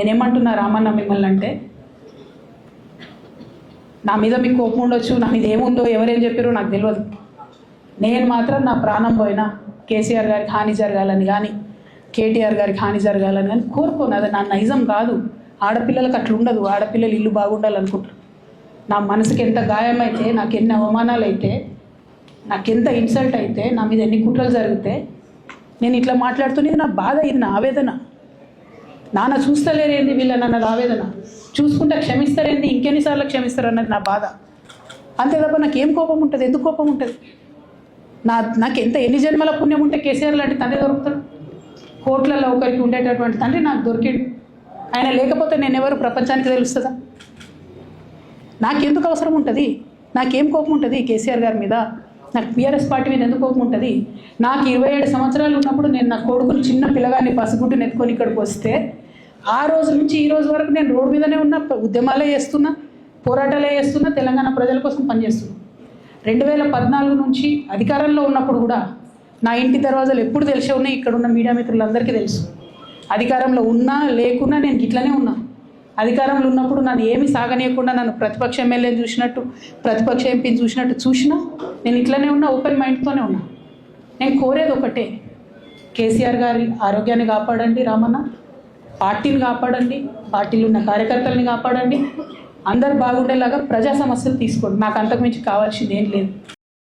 నేనేమంటున్నా రామన్న మిమ్మల్ని అంటే, నా మీద మీకు కోపం ఉండొచ్చు, నా మీద ఏముందో ఎవరేం చెప్పారో నాకు తెలియదు. నేను మాత్రం నా ప్రాణం పోయినా కేసీఆర్ గారికి హాని జరగాలని కానీ కేటీఆర్ గారికి హాని జరగాలని కానీ కోరుకోను. అది నా నైజం కాదు. ఆడపిల్లలకు అట్లా ఉండదు. ఆడపిల్లలు ఇల్లు బాగుండాలనుకుంటారు. నా మనసుకి ఎంత గాయమైతే, నాకు ఎన్ని అవమానాలు అయితే, నాకెంత ఇన్సల్ట్ అయితే, నా మీద ఎన్ని కుట్రలు జరిగితే నేను ఇట్లా మాట్లాడుతున్నది నా బాధ, ఇది నా ఆవేదన. నాన్న చూస్తలేరేంది వీళ్ళని అన్నది ఆవేదన, చూసుకుంటే క్షమిస్తారేంది ఇంకెన్నిసార్లు క్షమిస్తారు అన్నది నా బాధ. అంతే తప్ప నాకేం కోపం ఉంటుంది? ఎందుకు కోపం ఉంటుంది? నాకు ఎన్ని జన్మల పుణ్యం ఉంటే కేసీఆర్ లాంటి తండ్రి దొరుకుతాడు? కోట్లలో ఒకరికి ఉండేటటువంటి తండ్రి నాకు దొరికిండు. ఆయన లేకపోతే నేను ఎవరు ప్రపంచానికి తెలుస్తుందా? నాకెందుకు అవసరం ఉంటుంది? నాకేం కోపం ఉంటుంది కేసీఆర్ గారి మీద? నాకు బీఆర్ఎస్ పార్టీ మీద ఎందుకు కోపం ఉంటుంది? నాకు 27 సంవత్సరాలు ఉన్నప్పుడు నేను నా కొడుకుని చిన్న పిల్లగాన్ని పసిగుడ్డుని ఎత్తుకొని ఇక్కడికి వస్తే ఆ రోజు నుంచి ఈ రోజు వరకు నేను రోడ్డు మీదనే ఉన్నా, ఉద్యమాలే చేస్తున్నా, పోరాటాలే చేస్తున్నా, తెలంగాణ ప్రజల కోసం పనిచేస్తున్నా. 2014 నుంచి అధికారంలో ఉన్నప్పుడు కూడా నా ఇంటి దర్వాజాలు ఎప్పుడు తెలిసే ఉన్నాయి. ఇక్కడ ఉన్న మీడియా మిత్రులందరికీ తెలుసు. అధికారంలో ఉన్నా లేకున్నా నేను ఇట్లనే ఉన్నా. అధికారంలో ఉన్నప్పుడు నన్ను ఏమి సాగనీయకుండా నన్ను ప్రతిపక్ష ఎమ్మెల్యేని చూసినట్టు, ప్రతిపక్ష ఎంపీని చూసినట్టు చూసినా నేను ఇట్లనే ఉన్నా, ఓపెన్ మైండ్తోనే ఉన్నా. నేను కోరేది ఒకటే, కేసీఆర్ గారి ఆరోగ్యాన్ని కాపాడండి రామన్న, పార్టీని కాపాడండి, పార్టీలో ఉన్న కార్యకర్తల్ని కాపాడండి, అందరు బాగుండేలాగా ప్రజా సమస్యలు తీసుకోండి. నాకు అంతకుమించి కావాల్సింది ఏం లేదు.